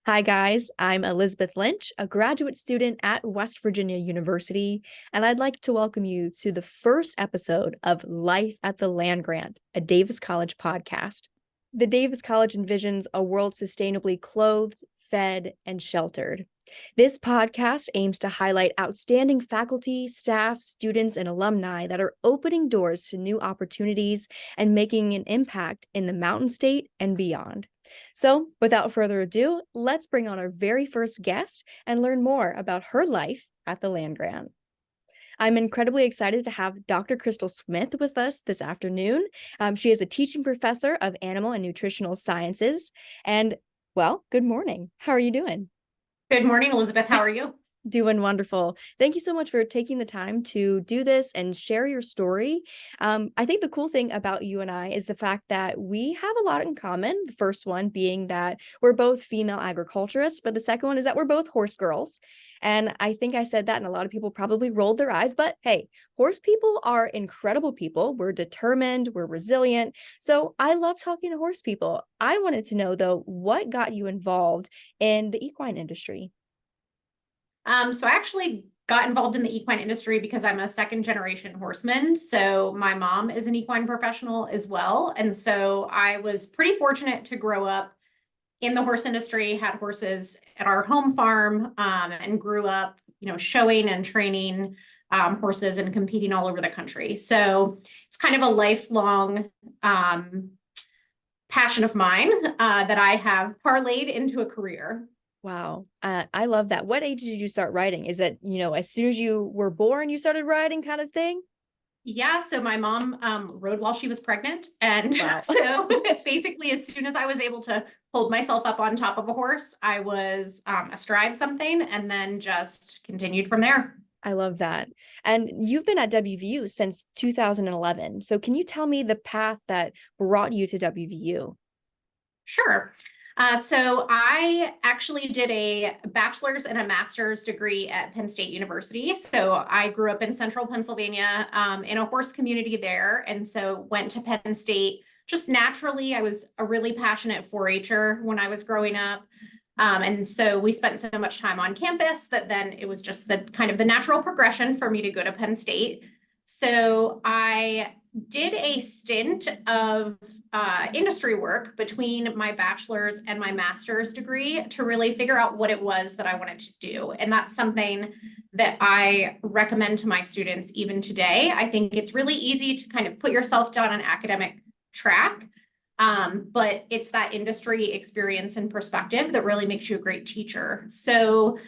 Hi, guys. I'm Elizabeth Lynch, a graduate student at West Virginia University, and I'd like to welcome you to the first episode of Life at the Land Grant, a Davis College podcast. The Davis College envisions a world sustainably clothed, fed, and sheltered. This podcast aims to highlight outstanding faculty, staff, students, and alumni that are opening doors to new opportunities and making an impact in the Mountain State and beyond. So, without further ado, let's bring on our very first guest and learn more about her life at the land grant. I'm incredibly excited to have Dr. Crystal Smith with us this afternoon. She is a teaching professor of animal and nutritional sciences. And, well, good morning. How are you doing? Good morning, Elizabeth. How are you? Doing wonderful. Thank you so much for taking the time to do this and share your story. I think the cool thing about you and I is the fact that we have a lot in common. The first one being that we're both female agriculturists, but the second one is that we're both horse girls. And I think I said that, and a lot of people probably rolled their eyes, but hey, horse people are incredible people. We're determined, we're resilient. So I love talking to horse people. I wanted to know, though, what got you involved in the equine industry? So I actually got involved in the equine industry because I'm a second generation horseman. So my mom is an equine professional as well. And so I was pretty fortunate to grow up in the horse industry, had horses at our home farm, and grew up, showing and training horses and competing all over the country. So it's kind of a lifelong passion of mine that I have parlayed into a career. Wow. I love that. What age did you start writing? Is it, as soon as you were born, you started writing kind of thing? Yeah, so my mom rode while she was pregnant. And Wow. so basically, as soon as I was able to hold myself up on top of a horse, I was astride something and then just continued from there. I love that. And you've been at WVU since 2011. So can you tell me the path that brought you to WVU? Sure. So I actually did a bachelor's and a master's degree at Penn State University. So I grew up in central Pennsylvania, in a horse community there. And so went to Penn State just naturally. I was a really passionate 4-H'er when I was growing up. And so we spent so much time on campus that then it was just the kind of the natural progression for me to go to Penn State. So I did a stint of industry work between my bachelor's and my master's degree to really figure out what it was that I wanted to do. And that's something that I recommend to my students even today. I think it's really easy to kind of put yourself down an academic track, but it's that industry experience and perspective that really makes you a great teacher. So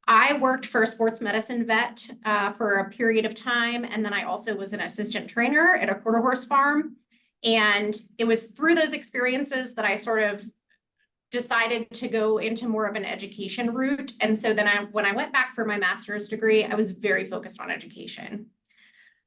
I worked for a sports medicine vet for a period of time. And then I also was an assistant trainer at a quarter horse farm. And it was through those experiences that I sort of decided to go into more of an education route. And so then when I went back for my master's degree, I was very focused on education.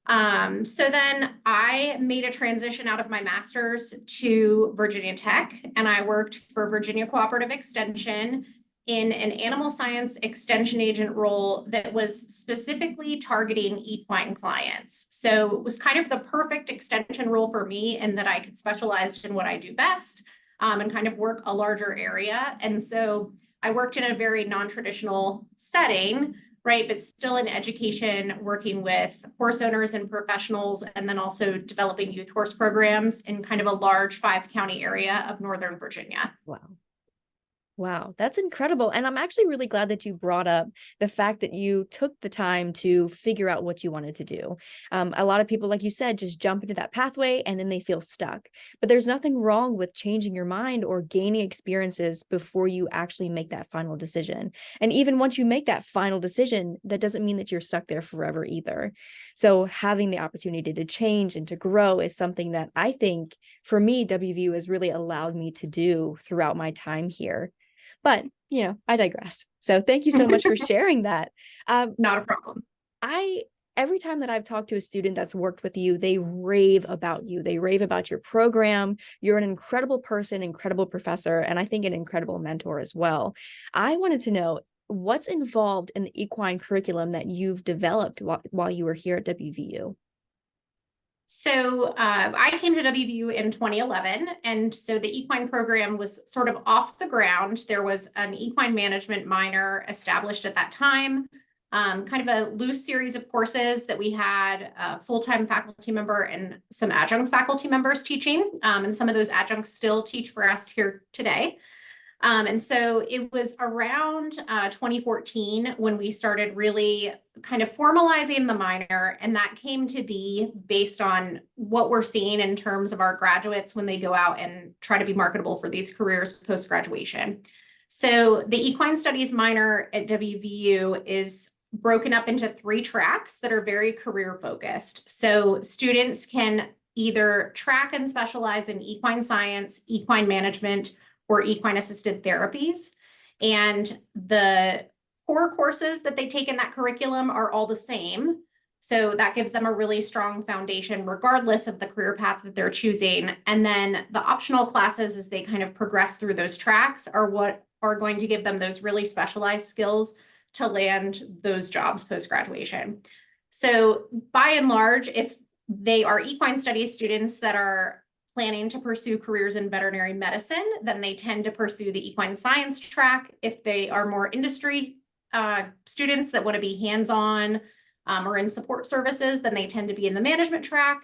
So then I made a transition out of my master's to Virginia Tech, and I worked for Virginia Cooperative Extension in an animal science extension agent role that was specifically targeting equine clients. So it was kind of the perfect extension role for me in that I could specialize in what I do best, and kind of work a larger area. And so I worked in a very non-traditional setting, right? But still in education, working with horse owners and professionals, and then also developing youth horse programs in kind of a large 5-county area of Northern Virginia. Wow. Wow, that's incredible. And I'm actually really glad that you brought up the fact that you took the time to figure out what you wanted to do. A lot of people, like you said, just jump into that pathway and then they feel stuck. But there's nothing wrong with changing your mind or gaining experiences before you actually make that final decision. And even once you make that final decision, that doesn't mean that you're stuck there forever either. So having the opportunity to change and to grow is something that I think, for me, WVU has really allowed me to do throughout my time here. But, I digress. So thank you so much for sharing that. Not a problem. Every time that I've talked to a student that's worked with you, they rave about you. They rave about your program. You're an incredible person, incredible professor, and I think an incredible mentor as well. I wanted to know what's involved in the equine curriculum that you've developed while you were here at WVU. So I came to WVU in 2011, and so the equine program was sort of off the ground. There was an equine management minor established at that time, kind of a loose series of courses that we had a full-time faculty member and some adjunct faculty members teaching, and some of those adjuncts still teach for us here today. And so it was around 2014 when we started really kind of formalizing the minor, and that came to be based on what we're seeing in terms of our graduates when they go out and try to be marketable for these careers post-graduation. So the Equine Studies minor at WVU is broken up into 3 tracks that are very career focused. So students can either track and specialize in equine science, equine management, or equine assisted therapies. And the core courses that they take in that curriculum are all the same. So that gives them a really strong foundation, regardless of the career path that they're choosing. And then the optional classes, as they kind of progress through those tracks, are what are going to give them those really specialized skills to land those jobs post-graduation. So by and large, if they are equine studies students that are planning to pursue careers in veterinary medicine, then they tend to pursue the equine science track. If they are more industry students that want to be hands-on or in support services, then they tend to be in the management track.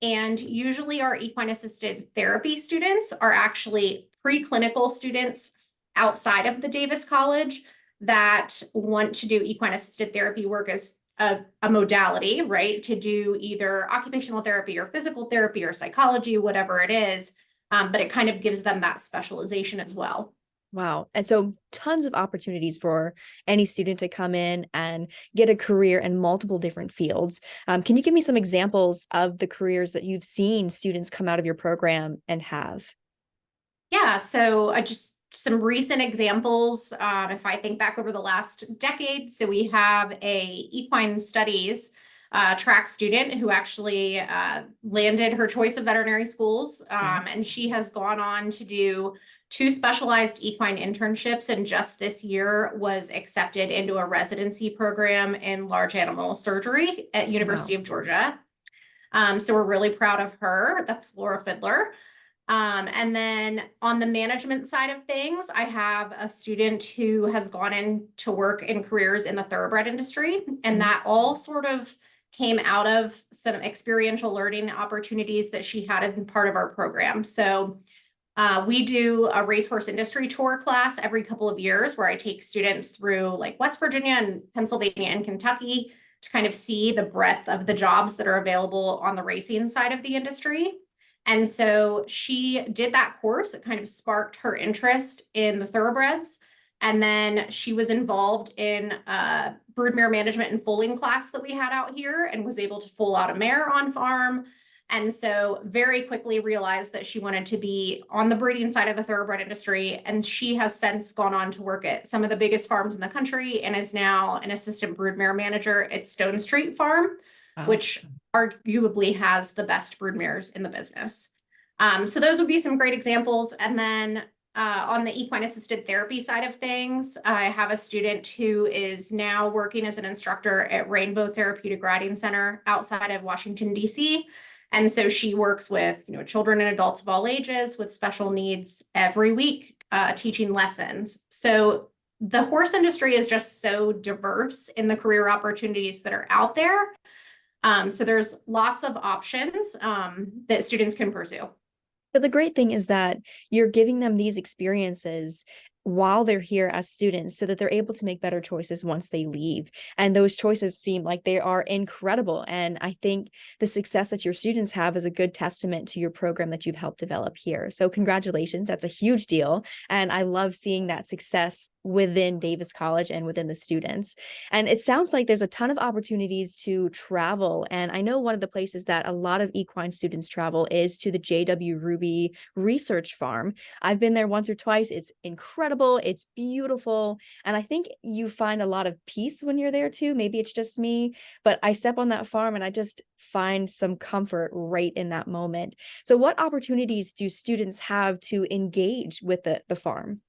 And usually our equine assisted therapy students are actually preclinical students outside of the Davis College that want to do equine assisted therapy work as a modality, right? To do either occupational therapy or physical therapy or psychology, whatever it is. But it kind of gives them that specialization as well. Wow. And so tons of opportunities for any student to come in and get a career in multiple different fields. Can you give me some examples of the careers that you've seen students come out of your program and have? Yeah, so just some recent examples, if I think back over the last decade. So we have a Equine Studies track student who actually landed her choice of veterinary schools, and she has gone on to do 2 specialized equine internships, and just this year was accepted into a residency program in large animal surgery at University of Georgia. So we're really proud of her. That's Laura Fiddler. And then on the management side of things, I have a student who has gone in to work in careers in the thoroughbred industry, and that all sort of came out of some experiential learning opportunities that she had as part of our program. So we do a racehorse industry tour class every couple of years where I take students through like West Virginia and Pennsylvania and Kentucky to kind of see the breadth of the jobs that are available on the racing side of the industry. And so she did that course. It kind of sparked her interest in the thoroughbreds. And then she was involved in a broodmare management and foaling class that we had out here and was able to foal out a mare on farm. And so very quickly realized that she wanted to be on the breeding side of the thoroughbred industry. And she has since gone on to work at some of the biggest farms in the country and is now an assistant broodmare manager at Stone Street Farm, which arguably has the best broodmares in the business. So those would be some great examples. And then on the equine assisted therapy side of things, I have a student who is now working as an instructor at Rainbow Therapeutic Riding Center outside of Washington, D.C. And so she works with, children and adults of all ages with special needs every week, teaching lessons. So the horse industry is just so diverse in the career opportunities that are out there. So there's lots of options that students can pursue. But the great thing is that you're giving them these experiences while they're here as students so that they're able to make better choices once they leave. And those choices seem like they are incredible. And I think the success that your students have is a good testament to your program that you've helped develop here. So congratulations. That's a huge deal. And I love seeing that success within Davis College and within the students. And it sounds like there's a ton of opportunities to travel. And I know one of the places that a lot of equine students travel is to the J.W. Ruby Research Farm. I've been there once or twice. It's incredible. It's beautiful. And I think you find a lot of peace when you're there too. Maybe it's just me, but I step on that farm and I just find some comfort right in that moment. So what opportunities do students have to engage with the farm?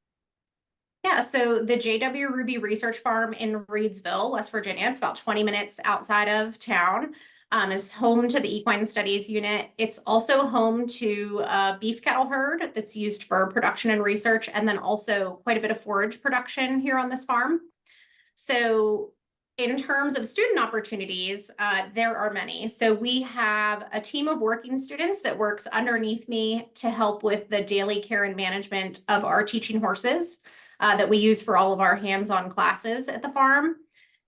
Yeah, so the J.W. Ruby Research Farm in Reedsville, West Virginia, it's about 20 minutes outside of town. It's home to the Equine Studies unit. It's also home to a beef cattle herd that's used for production and research, and then also quite a bit of forage production here on this farm. So in terms of student opportunities, there are many. So we have a team of working students that works underneath me to help with the daily care and management of our teaching horses that we use for all of our hands-on classes at the farm.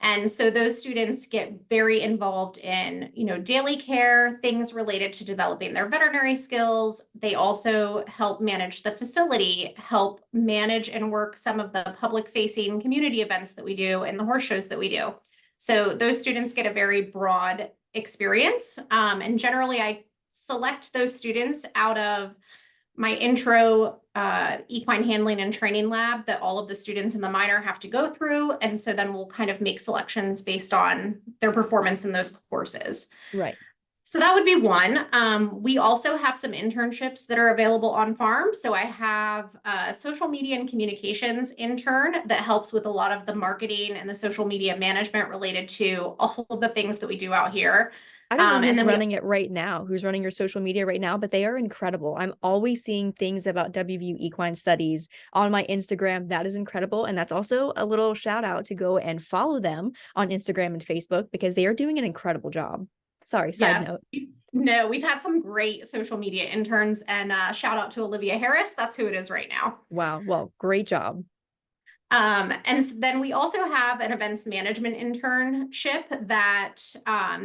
And so those students get very involved in, daily care, things related to developing their veterinary skills. They also help manage the facility, help manage and work some of the public-facing community events that we do and the horse shows that we do. So those students get a very broad experience. And generally, I select those students out of my intro equine handling and training lab that all of the students in the minor have to go through. And so then we'll kind of make selections based on their performance in those courses. Right. So that would be one. We also have some internships that are available on farm. So I have a social media and communications intern that helps with a lot of the marketing and the social media management related to all of the things that we do out here. I don't know who's running it right now, who's running your social media right now, but they are incredible. I'm always seeing things about WVU Equine Studies on my Instagram. That is incredible. And that's also a little shout out to go and follow them on Instagram and Facebook because they are doing an incredible job. Sorry, side note. No, we've had some great social media interns, and shout out to Olivia Harris. That's who it is right now. Wow. Well, great job. And then we also have an events management internship that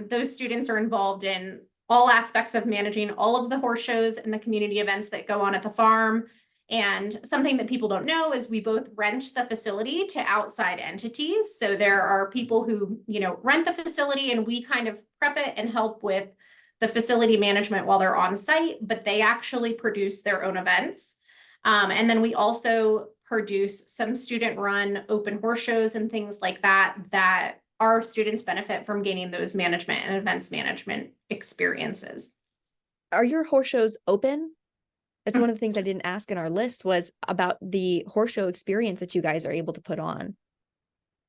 those students are involved in all aspects of managing all of the horse shows and the community events that go on at the farm. And something that people don't know is we both rent the facility to outside entities. So there are people who, rent the facility, and we kind of prep it and help with the facility management while they're on site, but they actually produce their own events. And then we also produce some student-run open horse shows and things like that, that our students benefit from gaining those management and events management experiences. Are your horse shows open? It's one of the things I didn't ask in our list was about the horse show experience that you guys are able to put on.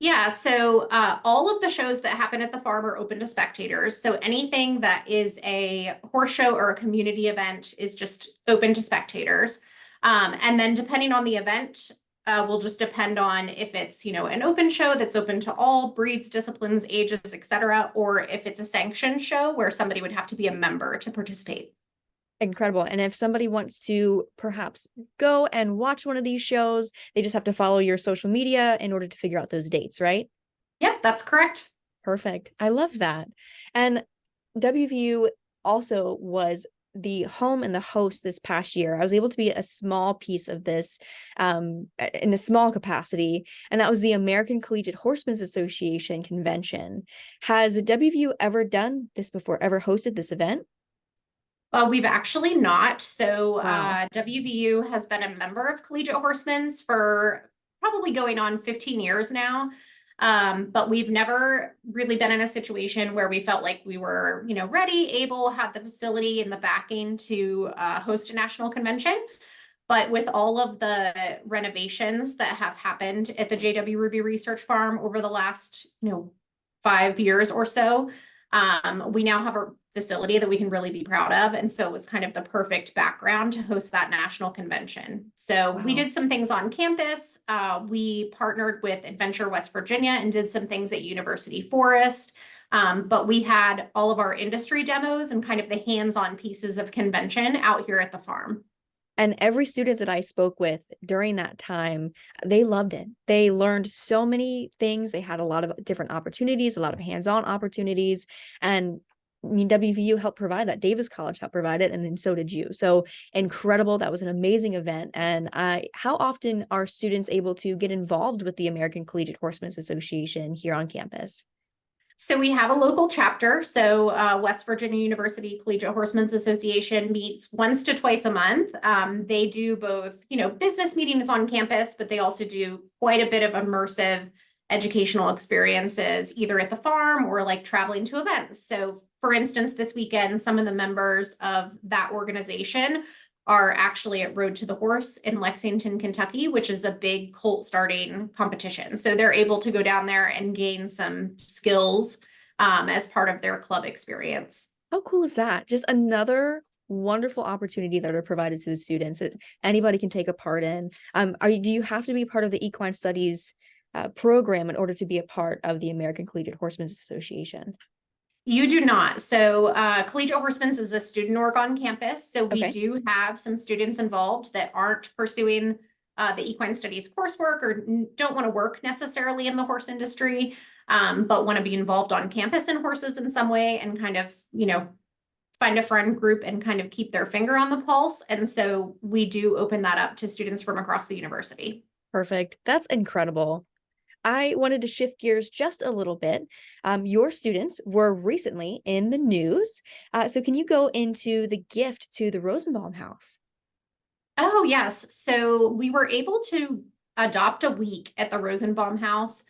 Yeah, so all of the shows that happen at the farm are open to spectators. So anything that is a horse show or a community event is just open to spectators. And then depending on the event, will just depend on if it's, an open show that's open to all breeds, disciplines, ages, etc., or if it's a sanctioned show where somebody would have to be a member to participate. Incredible. And if somebody wants to perhaps go and watch one of these shows, they just have to follow your social media in order to figure out those dates, right? Yep, that's correct. Perfect. I love that. And WVU also was the home and the host this past year. I was able to be a small piece of this in a small capacity, and that was the American Collegiate Horsemen's Association convention. Has WVU ever done this before, ever hosted this event? We've actually not. So Wow. WVU has been a member of Collegiate Horsemen's for probably going on 15 years now. But we've never really been in a situation where we felt like we were, ready, able, had the facility and the backing to host a national convention. But with all of the renovations that have happened at the JW Ruby Research Farm over the last, 5 years or so, we now have a facility that we can really be proud of. And so it was kind of the perfect background to host that national convention. So we did some things on campus. We partnered with Adventure West Virginia and did some things at University Forest. But we had all of our industry demos and kind of the hands-on pieces of convention out here at the farm. And every student that I spoke with during that time, they loved it. They learned so many things. They had a lot of different opportunities, a lot of hands-on opportunities. And WVU helped provide that. Davis College helped provide it. And then so did you. So incredible. That was an amazing event. And how often are students able to get involved with the American Collegiate Horsemen's Association here on campus? So we have a local chapter. So West Virginia University Collegiate Horsemen's Association meets once to twice a month. They do both, business meetings on campus, but they also do quite a bit of immersive educational experiences, either at the farm or like traveling to events. So for instance, this weekend, some of the members of that organization are actually at Road to the Horse in Lexington, Kentucky, which is a big colt starting competition. So they're able to go down there and gain some skills as part of their club experience. How cool is that? Just another wonderful opportunity that are provided to the students that anybody can take a part in. Do you have to be part of the Equine Studies program in order to be a part of the American Collegiate Horsemen's Association? You do not. So Collegiate Horsemen's is a student org on campus. So we Okay. do have some students involved that aren't pursuing the equine studies coursework or don't want to work necessarily in the horse industry, but want to be involved on campus in horses in some way and kind of, find a friend group and kind of keep their finger on the pulse. And so we do open that up to students from across the university. Perfect. That's incredible. I wanted to shift gears just a little bit. Your students were recently in the news. So can you go into the gift to the Rosenbaum House? Oh, yes. So we were able to adopt a week at the Rosenbaum House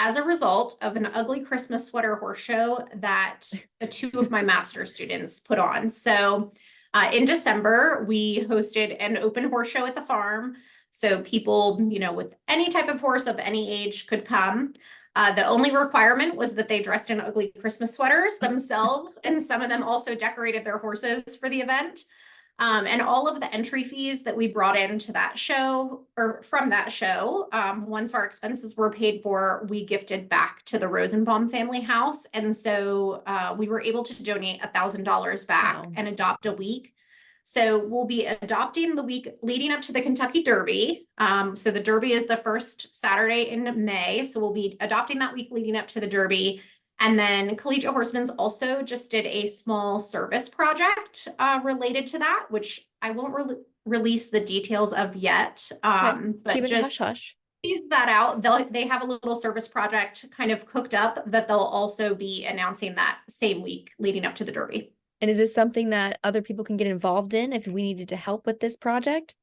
as a result of an ugly Christmas sweater horse show that two of my master's students put on. So in December, we hosted an open horse show at the farm. So people, with any type of horse of any age could come. The only requirement was that they dressed in ugly Christmas sweaters themselves, and some of them also decorated their horses for the event. And all of the entry fees that we brought into that show or from that show, once our expenses were paid for, we gifted back to the Rosenbaum family house. And so we were able to donate $1,000 back and adopt a week. So we'll be adopting the week leading up to the Kentucky Derby. So the Derby is the first Saturday in May. So we'll be adopting that week leading up to the Derby. And then Collegiate Horsemen's also just did a small service project related to that, which I won't release the details of yet. But Keep it just hush hush. tease that out. They have a little service project kind of cooked up that they'll also be announcing that same week leading up to the Derby. And is this something that other people can get involved in if we needed to help with this project?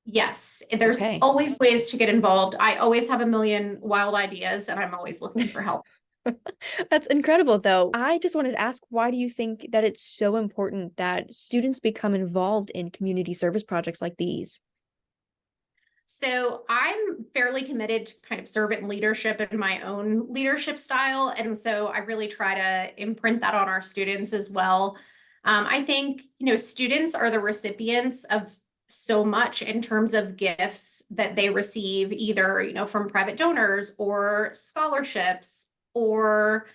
Yes, there's always ways to get involved. I always have a million wild ideas and I'm always looking for help. That's incredible, though. I just wanted to ask, why do you think that it's so important that students become involved in community service projects like these? So I'm fairly committed to kind of servant leadership in my own leadership style. And so I really try to imprint that on our students as well. I think, students are the recipients of so much in terms of gifts that they receive either, from private donors or scholarships or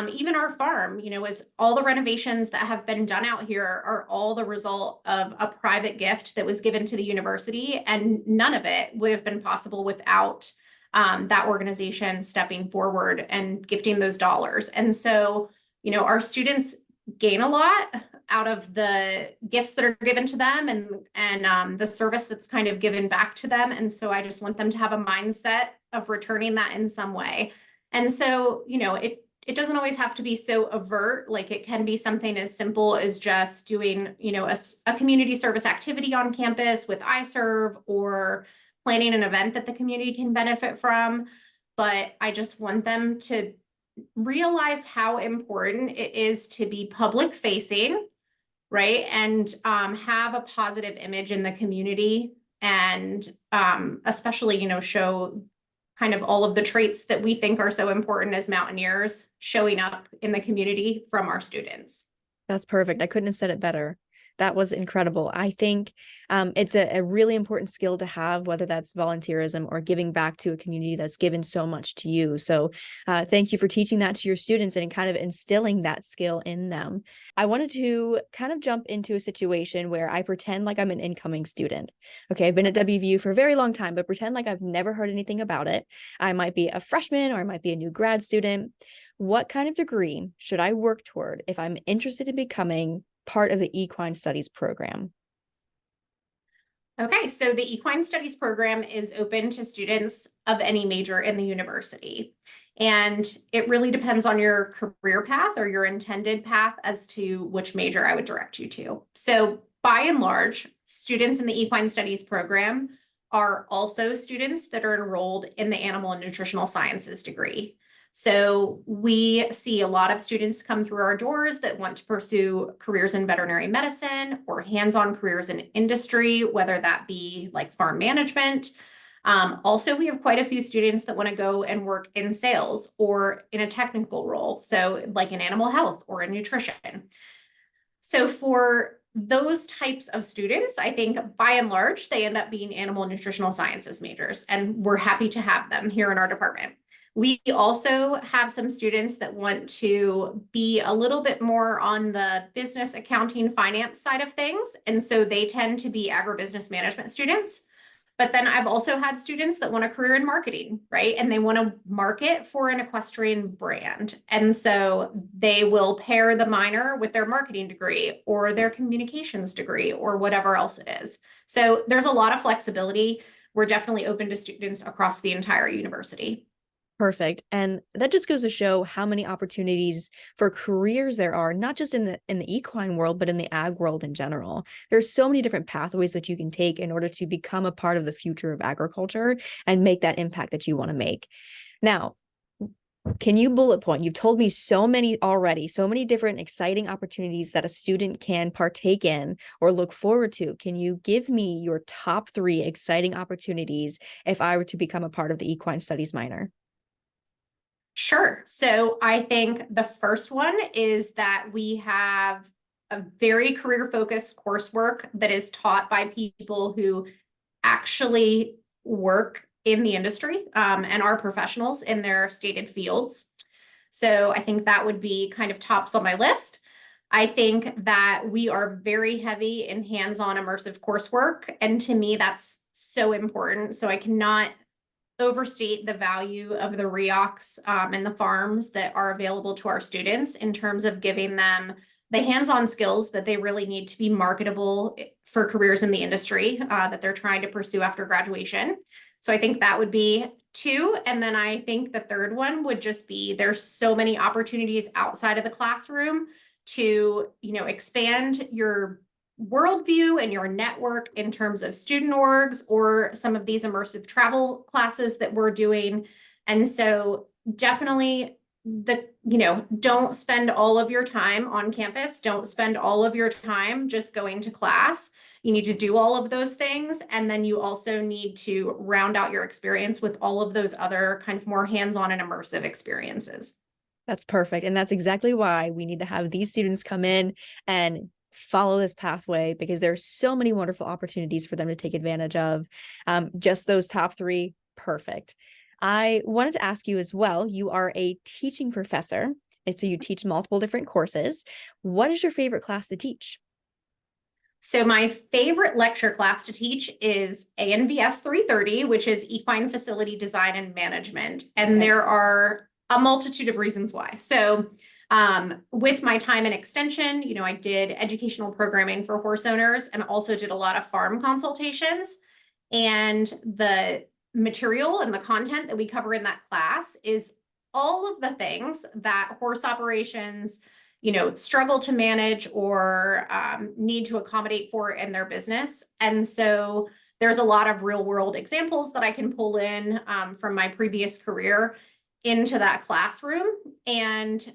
even our farm, is all the renovations that have been done out here are all the result of a private gift that was given to the university. And none of it would have been possible without that organization stepping forward and gifting those dollars. And so, our students gain a lot out of the gifts that are given to them and the service that's kind of given back to them. And so I just want them to have a mindset of returning that in some way. And so, it doesn't always have to be so overt. Like it can be something as simple as just doing, a community service activity on campus with iServe or planning an event that the community can benefit from. But I just want them to realize how important it is to be public facing, right? And have a positive image in the community and especially, show kind of all of the traits that we think are so important as mountaineers showing up in the community from our students. That's perfect. I couldn't have said it better. That was incredible. I think it's a really important skill to have, whether that's volunteerism or giving back to a community that's given so much to you. So thank you for teaching that to your students and kind of instilling that skill in them. I wanted to kind of jump into a situation where I pretend like I'm an incoming student. Okay, I've been at WVU for a very long time, but pretend like I've never heard anything about it. I might be a freshman or I might be a new grad student. What kind of degree should I work toward if I'm interested in becoming part of the Equine Studies program? Okay, so the Equine Studies program is open to students of any major in the university. And it really depends on your career path or your intended path as to which major I would direct you to. So by and large, students in the Equine Studies program are also students that are enrolled in the Animal and Nutritional Sciences degree. So we see a lot of students come through our doors that want to pursue careers in veterinary medicine or hands-on careers in industry, whether that be like farm management, Also, we have quite a few students that want to go and work in sales or in a technical role, so like in animal health or in nutrition. So for those types of students, I think by and large, they end up being animal nutritional sciences majors, and we're happy to have them here in our department. We also have some students that want to be a little bit more on the business, accounting, finance side of things. And so they tend to be agribusiness management students. But then I've also had students that want a career in marketing, right? And they want to market for an equestrian brand. And so they will pair the minor with their marketing degree or their communications degree or whatever else it is. So there's a lot of flexibility. We're definitely open to students across the entire university. Perfect. And that just goes to show how many opportunities for careers there are, not just in the equine world, but in the ag world in general. There's so many different pathways that you can take in order to become a part of the future of agriculture and make that impact that you want to make. Now, can you bullet point? You've told me so many already, so many different exciting opportunities that a student can partake in or look forward to. Can you give me your top 3 exciting opportunities if I were to become a part of the Equine Studies minor? Sure. So I think the first one is that we have a very career-focused coursework that is taught by people who actually work in the industry and are professionals in their stated fields. So I think that would be kind of tops on my list. I think that we are very heavy in hands-on immersive coursework. And to me, that's so important. So I cannot overstate the value of the REOCs and the farms that are available to our students in terms of giving them the hands-on skills that they really need to be marketable for careers in the industry that they're trying to pursue after graduation. So I think that would be 2. And then I think the third one would just be there's so many opportunities outside of the classroom to, expand your worldview and your network in terms of student orgs or some of these immersive travel classes that we're doing. And so definitely don't spend all of your time on campus. Don't spend all of your time just going to class. You need to do all of those things. And then you also need to round out your experience with all of those other kind of more hands-on and immersive experiences. That's perfect. And that's exactly why we need to have these students come in and follow this pathway, because there's so many wonderful opportunities for them to take advantage of. Just those top 3, perfect. I wanted to ask you as well, you are a teaching professor, and so you teach multiple different courses. What is your favorite class to teach? So my favorite lecture class to teach is ANVS 330, which is Equine Facility Design and Management. And there are a multitude of reasons why. So with my time in extension, I did educational programming for horse owners and also did a lot of farm consultations. And the material and the content that we cover in that class is all of the things that horse operations, struggle to manage or need to accommodate for in their business. And so there's a lot of real world examples that I can pull in from my previous career into that classroom. And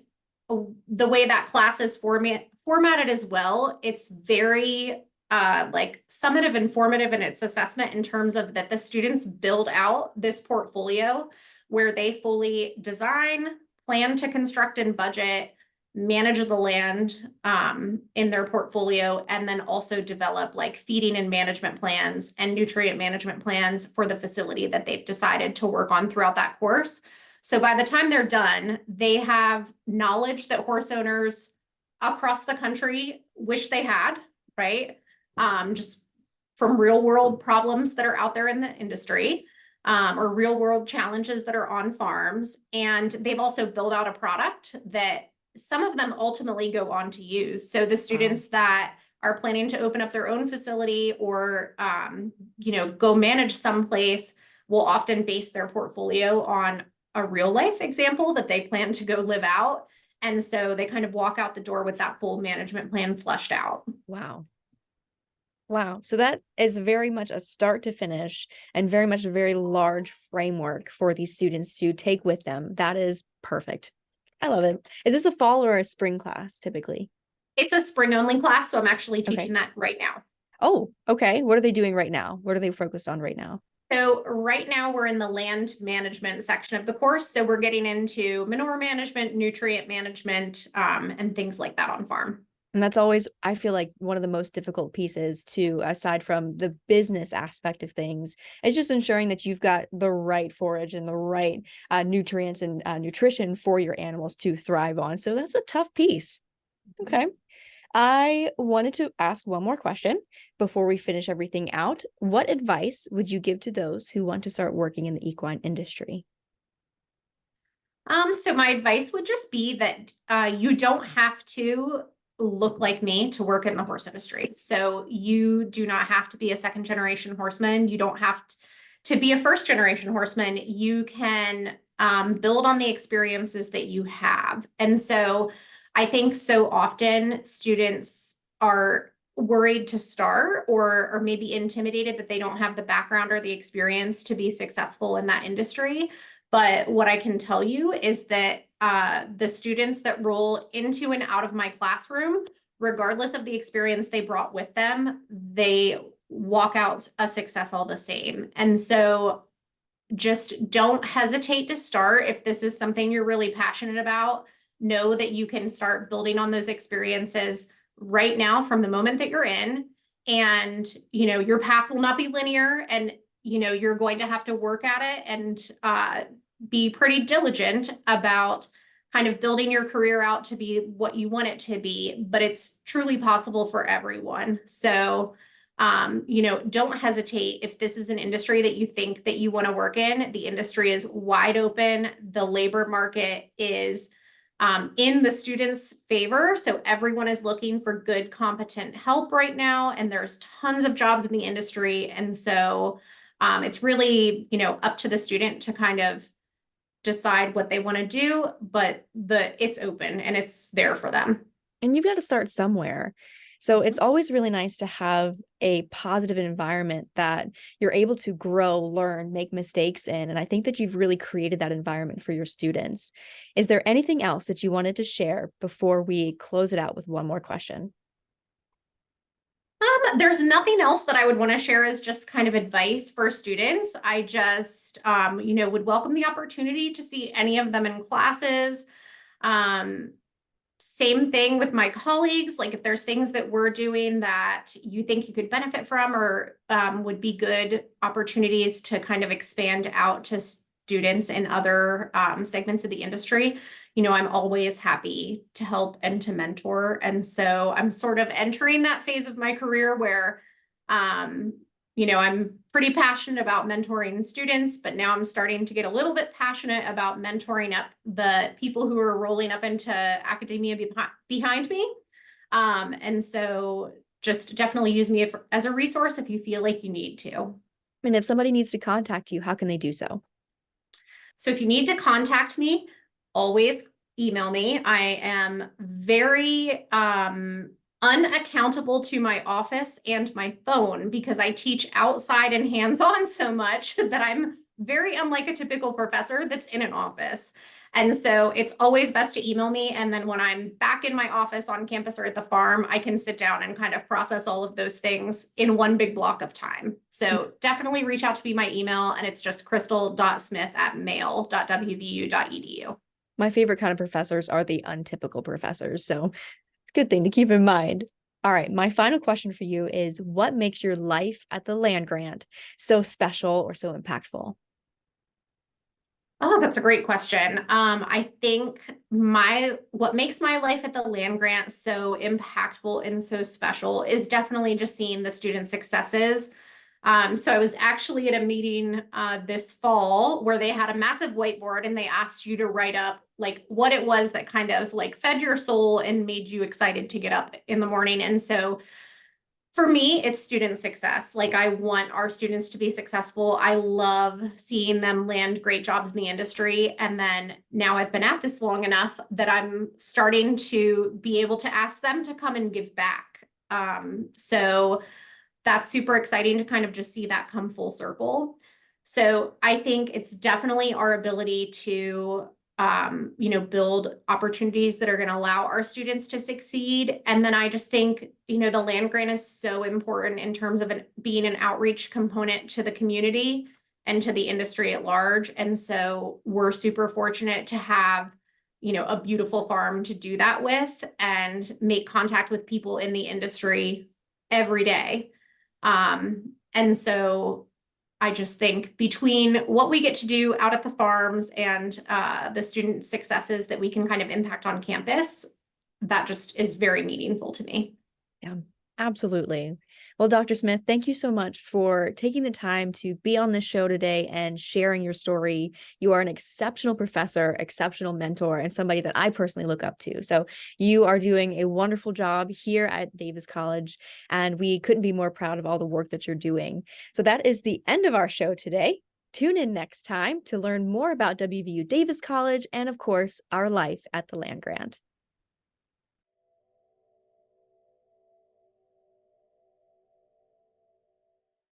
the way that class is formatted as well, it's very summative, informative in its assessment in terms of that the students build out this portfolio where they fully design, plan to construct and budget, manage the land in their portfolio, and then also develop feeding and management plans and nutrient management plans for the facility that they've decided to work on throughout that course. So by the time they're done, they have knowledge that horse owners across the country wish they had, right? Just from real world problems that are out there in the industry, or real world challenges that are on farms. And they've also built out a product that some of them ultimately go on to use. So the students that are planning to open up their own facility or, go manage someplace will often base their portfolio on a real life example that they plan to go live out. And so they kind of walk out the door with that full management plan fleshed out. Wow. Wow. So that is very much a start to finish and very much a very large framework for these students to take with them. That is perfect. I love it. Is this a fall or a spring class typically? It's a spring only class. So I'm actually teaching that right now. Oh, okay. What are they doing right now? What are they focused on right now? So right now we're in the land management section of the course. So we're getting into manure management, nutrient management, and things like that on farm. And that's always, I feel like, one of the most difficult pieces to, aside from the business aspect of things, is just ensuring that you've got the right forage and the right nutrients and nutrition for your animals to thrive on. So that's a tough piece. Okay. I wanted to ask one more question before we finish everything out. What advice would you give to those who want to start working in the equine industry? So my advice would just be that you don't have to look like me to work in the horse industry. So you do not have to be a second generation horseman. You don't have to be a first generation horseman. You can build on the experiences that you have. And so I think so often students are worried to start or maybe intimidated that they don't have the background or the experience to be successful in that industry. But what I can tell you is that the students that roll into and out of my classroom, regardless of the experience they brought with them, they walk out a success all the same. And so just don't hesitate to start. If this is something you're really passionate about, know that you can start building on those experiences right now from the moment that you're in. And, your path will not be linear, and, you're going to have to work at it and be pretty diligent about kind of building your career out to be what you want it to be, but it's truly possible for everyone. So, don't hesitate. If this is an industry that you think that you want to work in, the industry is wide open. The labor market is in the students' favor. So everyone is looking for good, competent help right now. And there's tons of jobs in the industry. And so it's really, up to the student to kind of decide what they want to do, but it's open and it's there for them. And you've got to start somewhere. So it's always really nice to have a positive environment that you're able to grow, learn, make mistakes in. And I think that you've really created that environment for your students. Is there anything else that you wanted to share before we close it out with one more question? There's nothing else that I would want to share as just kind of advice for students. I just, would welcome the opportunity to see any of them in classes. Same thing with my colleagues. Like if there's things that we're doing that you think you could benefit from or would be good opportunities to kind of expand out to students in other segments of the industry, I'm always happy to help and to mentor. And so I'm sort of entering that phase of my career where, I'm pretty passionate about mentoring students, but now I'm starting to get a little bit passionate about mentoring up the people who are rolling up into academia behind me. And so just definitely use me as a resource if you feel like you need to. And if somebody needs to contact you, how can they do so? So if you need to contact me, always email me. I am very unaccountable to my office and my phone because I teach outside and hands-on so much that I'm very unlike a typical professor that's in an office. And so it's always best to email me. And then when I'm back in my office on campus or at the farm, I can sit down and kind of process all of those things in one big block of time. So definitely reach out to me my email, and it's just crystal.smith@mail.wvu.edu. My favorite kind of professors are the untypical professors. So it's a good thing to keep in mind. All right, my final question for you is, what makes your life at the land grant so special or so impactful? Oh, that's a great question. I think what makes my life at the land grant so impactful and so special is definitely just seeing the student successes. So I was actually at a meeting this fall where they had a massive whiteboard and they asked you to write up like what it was that kind of like fed your soul and made you excited to get up in the morning. And so for me, it's student success. Like I want our students to be successful. I love seeing them land great jobs in the industry. And then now I've been at this long enough that I'm starting to be able to ask them to come and give back. So that's super exciting to kind of just see that come full circle. So I think it's definitely our ability to build opportunities that are going to allow our students to succeed. And then I just think, the land grant is so important in terms of being an outreach component to the community. and to the industry at large. And so we're super fortunate to have, a beautiful farm to do that with and make contact with people in the industry every day. And so I just think between what we get to do out at the farms and the student successes that we can kind of impact on campus, that just is very meaningful to me. Yeah, absolutely. Well, Dr. Smith, thank you so much for taking the time to be on this show today and sharing your story. You are an exceptional professor, exceptional mentor, and somebody that I personally look up to. So you are doing a wonderful job here at Davis College, and we couldn't be more proud of all the work that you're doing. So that is the end of our show today. Tune in next time to learn more about WVU Davis College and, of course, our life at the land grant.